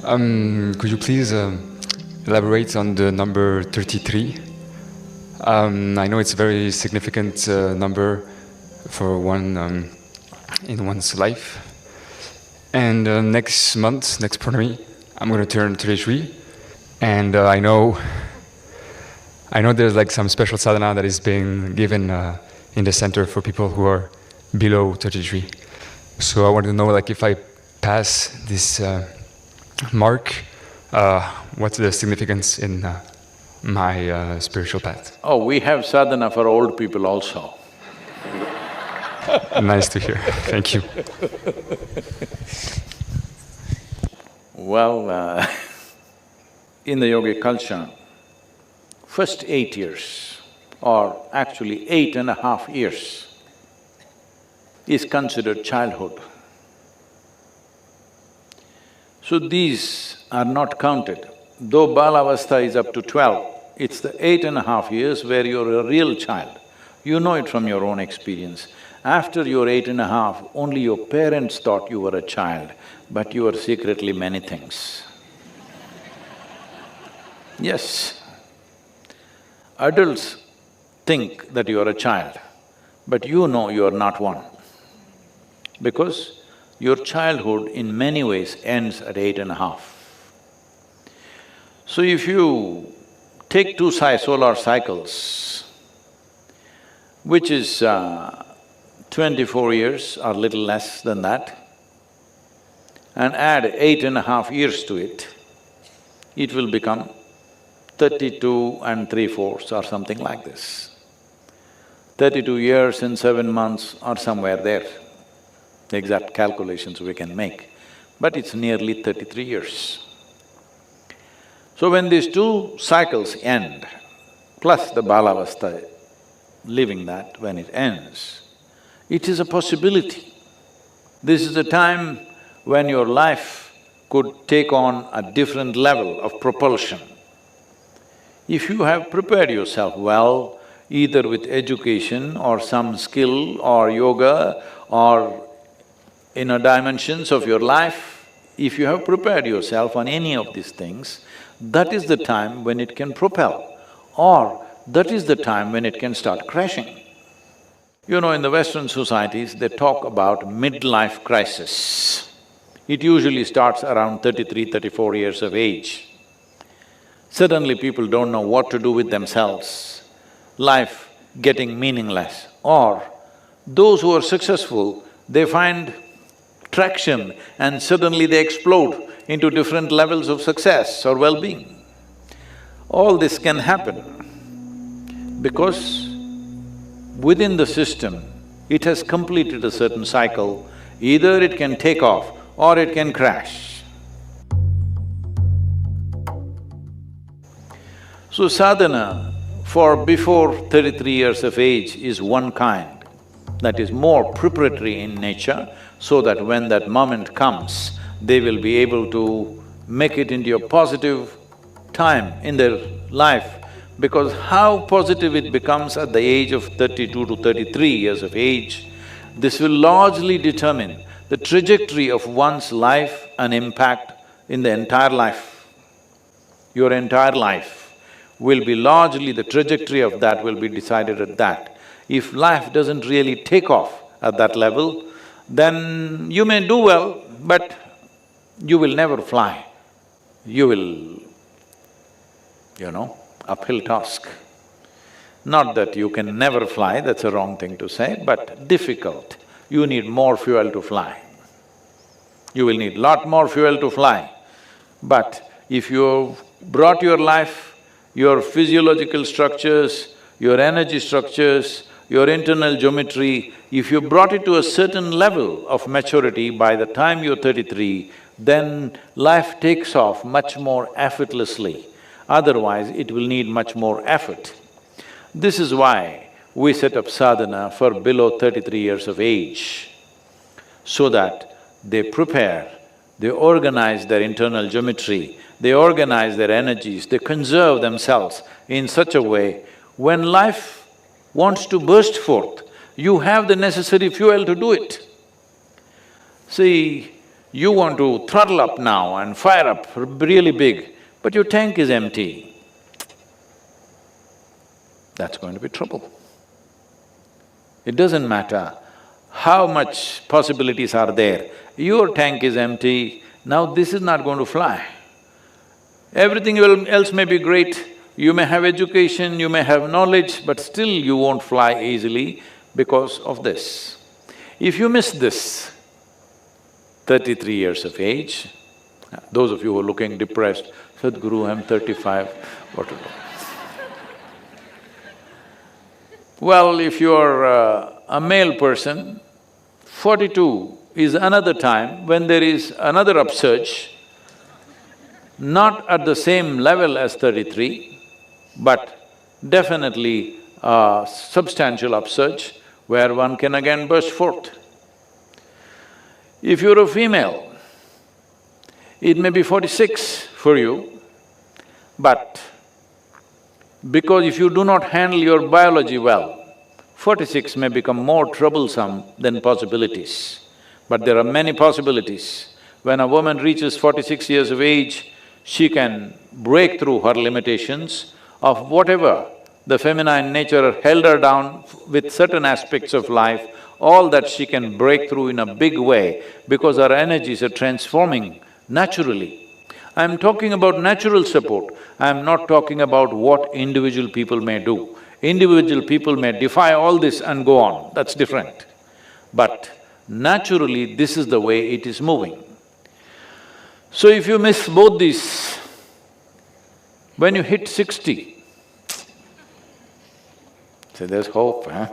Could you please elaborate on the number 33? I know it's a very significant number for one in one's life. And next month, next Purnami, I'm going to turn 33. And I know there's like some special sadhana that is being given in the center for people who are below 33. So I want to know, like, if I pass this mark, what's the significance in my spiritual path? Oh, we have sadhana for old people also. Nice to hear. Thank you. Well, in the yogic culture, first 8 years, or actually 8.5 years, is considered childhood. So these are not counted. Though Balavastha is up to 12, it's the 8.5 years where you're a real child. You know it from your own experience. After your 8.5, only your parents thought you were a child, but you were secretly many things. Yes. Adults think that you are a child, but you know you are not one. Because your childhood in many ways ends at 8.5. So if you take two solar cycles, which is 24 years or little less than that, and add 8.5 years to it, it will become 32 and 3/4 or something like this. 32 years and 7 months or somewhere there. The exact calculations we can make, but it's nearly 33 years. So when these two cycles end, plus the Balavastha, living that when it ends, it is a possibility. This is a time when your life could take on a different level of propulsion. If you have prepared yourself well, either with education or some skill or yoga or inner dimensions of your life, if you have prepared yourself on any of these things, that is the time when it can propel, or that is the time when it can start crashing. You know, in the Western societies, they talk about midlife crisis. It usually starts around 33, 34 years of age. Suddenly people don't know what to do with themselves, life getting meaningless. Or those who are successful, they find traction and suddenly they explode into different levels of success or well-being. All this can happen because within the system, it has completed a certain cycle. Either it can take off or it can crash. So sadhana for before 33 years of age is one kind, that is more preparatory in nature, so that when that moment comes, they will be able to make it into a positive time in their life. Because how positive it becomes at the age of 32 to 33 years of age, this will largely determine the trajectory of one's life and impact in the entire life. Your entire life will be largely… the trajectory of that will be decided at that. If life doesn't really take off at that level, then you may do well, but you will never fly. You will, uphill task. Not that you can never fly, that's a wrong thing to say, but difficult. You need more fuel to fly. You will need lot more fuel to fly. But if you've brought your life, your physiological structures, your energy structures, your internal geometry, if you brought it to a certain level of maturity by the time you're 33, then life takes off much more effortlessly. Otherwise, it will need much more effort. This is why we set up sadhana for below 33 years of age, so that they prepare, they organize their internal geometry, they organize their energies, they conserve themselves in such a way, when life wants to burst forth, you have the necessary fuel to do it. See, You want to throttle up now and fire up really big, but your tank is empty. That's going to be trouble. It doesn't matter how much possibilities are there, your tank is empty, now this is not going to fly. Everything else may be great, you may have education, you may have knowledge, but still you won't fly easily because of this. If you miss this, 33 years of age, those of you who are looking depressed, Sadhguru, I'm 35, what to do? Well, if you're a male person, 42 is another time when there is another upsurge, not at the same level as 33, but definitely a substantial upsurge where one can again burst forth. If you're a female, it may be 46 for you, but because if you do not handle your biology well, 46 may become more troublesome than possibilities. But there are many possibilities. When a woman reaches 46 years of age, she can break through her limitations of whatever the feminine nature held her down with certain aspects of life, all that she can break through in a big way because her energies are transforming naturally. I'm talking about natural support, I'm not talking about what individual people may do. Individual people may defy all this and go on, that's different. But naturally, this is the way it is moving. So if you miss both these, when you hit 60, say there's hope, huh?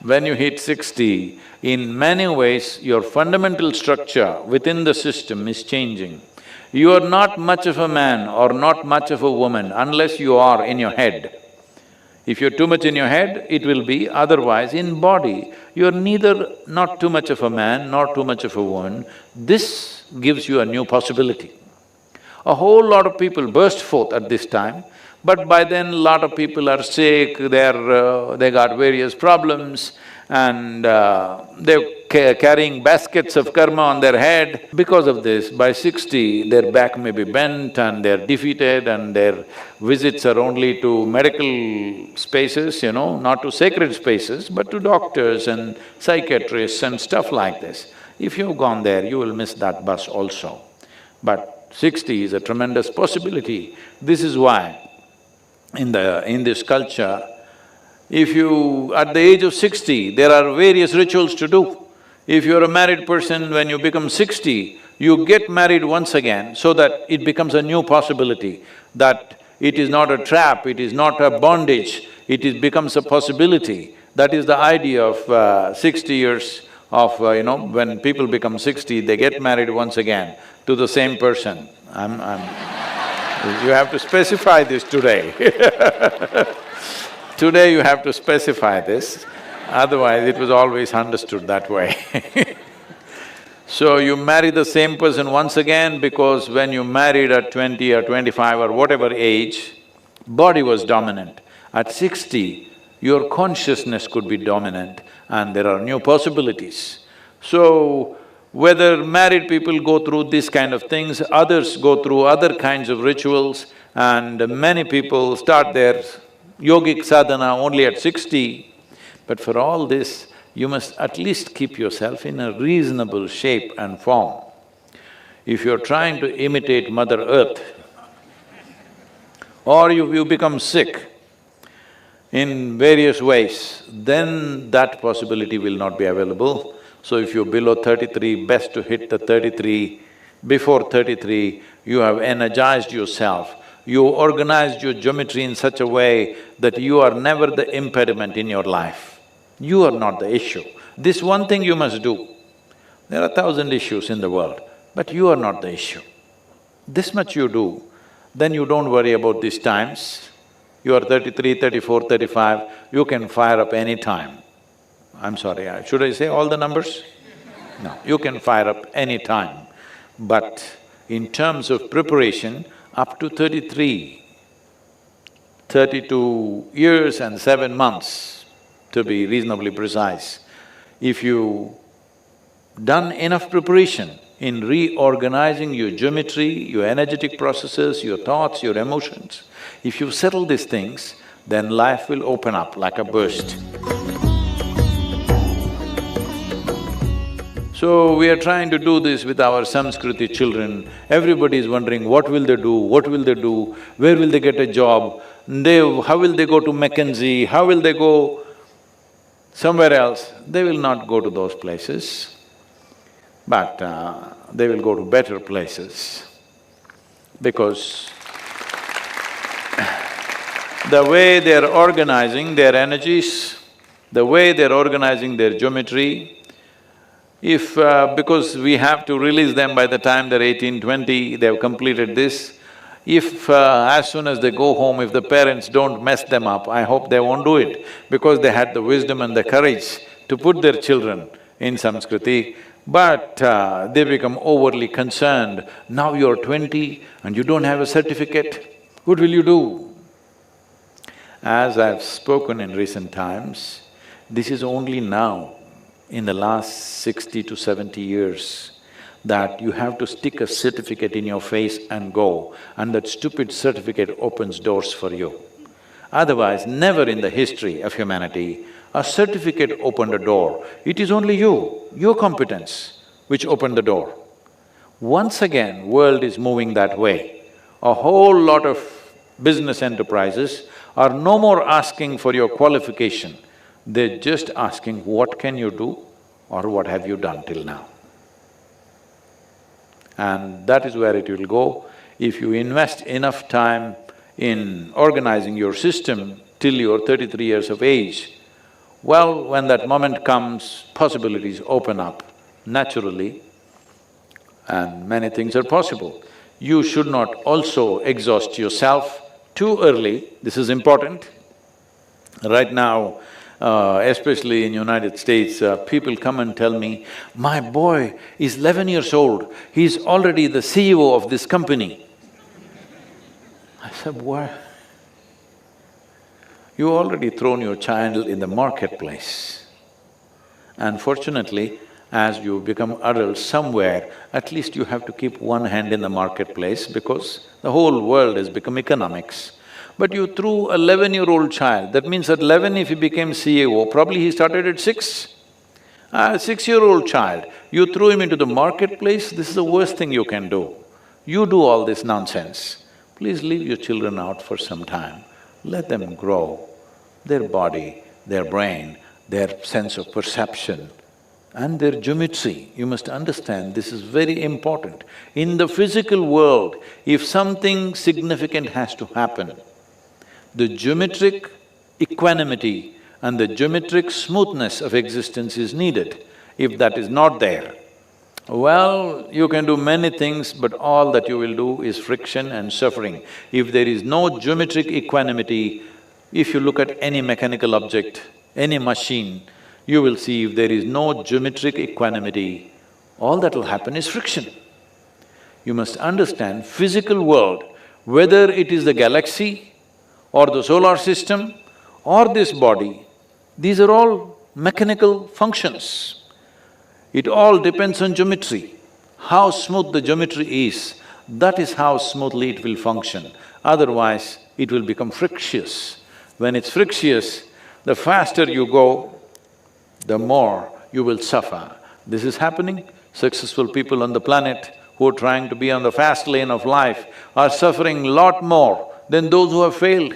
When you hit 60, in many ways, your fundamental structure within the system is changing. You are not much of a man or not much of a woman unless you are in your head. If you're too much in your head, it will be, otherwise in body, you're neither not too much of a man nor too much of a woman. This gives you a new possibility. A whole lot of people burst forth at this time, but by then a lot of people are sick, they got various problems and they're carrying baskets of karma on their head. Because of this, by 60, their back may be bent and they're defeated and their visits are only to medical spaces, not to sacred spaces, but to doctors and psychiatrists and stuff like this. If you've gone there, you will miss that bus also. But 60 is a tremendous possibility. This is why in this culture, if you… at the age of 60, there are various rituals to do. If you're a married person, when you become 60, you get married once again so that it becomes a new possibility, that it is not a trap, it is not a bondage, becomes a possibility. That is the idea of 60 years of, when people become 60, they get married once again to the same person. You have to specify this today. Today you have to specify this, otherwise it was always understood that way. So you marry the same person once again because when you married at 20 or 25 or whatever age, body was dominant. At 60, your consciousness could be dominant and there are new possibilities. So, whether married people go through these kind of things, others go through other kinds of rituals, and many people start their yogic sadhana only at 60. But for all this, you must at least keep yourself in a reasonable shape and form. If you're trying to imitate Mother Earth, or you become sick in various ways, then that possibility will not be available. So if you're below 33, best to hit the 33. Before 33, you have energized yourself, you organized your geometry in such a way that you are never the impediment in your life. You are not the issue. This one thing you must do. There are 1,000 issues in the world, but you are not the issue. This much you do, then you don't worry about these times. You are 33, 34, 35, you can fire up any time. I'm sorry, should I say all the numbers? No, you can fire up any time. But in terms of preparation, up to 33, 32 years and 7 months, to be reasonably precise. If you done enough preparation in reorganizing your geometry, your energetic processes, your thoughts, your emotions, if you settle these things, then life will open up like a burst. So, we are trying to do this with our Samskriti children. Everybody is wondering, what will they do, what will they do, where will they get a job, how will they go to McKinsey, how will they go somewhere else? They will not go to those places, but they will go to better places, because the way they're organizing their energies, the way they're organizing their geometry, if… because we have to release them by the time they're 18, 20, they've completed this. If as soon as they go home, if the parents don't mess them up, I hope they won't do it, because they had the wisdom and the courage to put their children in Samskriti, but they become overly concerned. Now you're 20 and you don't have a certificate, what will you do? As I've spoken in recent times, this is only now, in the last 60 to 70 years, that you have to stick a certificate in your face and go, and that stupid certificate opens doors for you. Otherwise, never in the history of humanity, a certificate opened a door. It is only you, your competence, which opened the door. Once again, world is moving that way. A whole lot of business enterprises are no more asking for your qualification, they're just asking what can you do or what have you done till now. And that is where it will go. If you invest enough time in organizing your system till you're 33 years of age, well, when that moment comes, possibilities open up naturally and many things are possible. You should not also exhaust yourself too early, this is important. Right now, especially in United States, people come and tell me, my boy is 11 years old, he's already the CEO of this company. I said, what? You already thrown your child in the marketplace. Unfortunately, as you become adults somewhere, at least you have to keep one hand in the marketplace because the whole world has become economics. But you threw a 11-year-old child, that means at 11 if he became CEO, probably he started at 6. A 6-year-old child, you threw him into the marketplace, this is the worst thing you can do. You do all this nonsense. Please leave your children out for some time, let them grow, their body, their brain, their sense of perception and their geometry. You must understand, this is very important. In the physical world, if something significant has to happen, the geometric equanimity and the geometric smoothness of existence is needed. If that is not there, well, you can do many things, but all that you will do is friction and suffering. If there is no geometric equanimity, if you look at any mechanical object, any machine, you will see if there is no geometric equanimity, all that will happen is friction. You must understand, physical world, whether it is the galaxy or the solar system or this body, these are all mechanical functions. It all depends on geometry. How smooth the geometry is, that is how smoothly it will function. Otherwise, it will become frictious. When it's frictious, the faster you go, the more you will suffer. This is happening. Successful people on the planet who are trying to be on the fast lane of life are suffering a lot more than those who have failed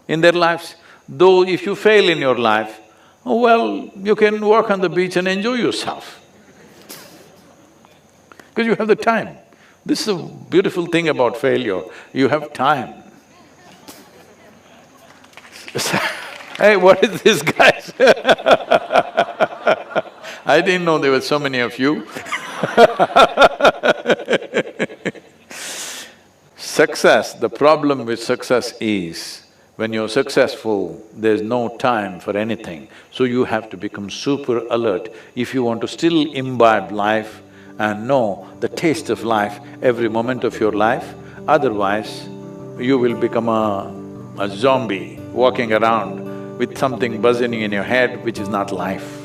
in their lives. Though if you fail in your life, oh well, you can walk on the beach and enjoy yourself because you have the time. This is a beautiful thing about failure, you have time. Hey, what is this, guys? I didn't know there were so many of you. Success, the problem with success is, when you're successful, there's no time for anything. So you have to become super alert if you want to still imbibe life and know the taste of life every moment of your life. Otherwise, you will become a zombie walking around with something buzzing in your head which is not life.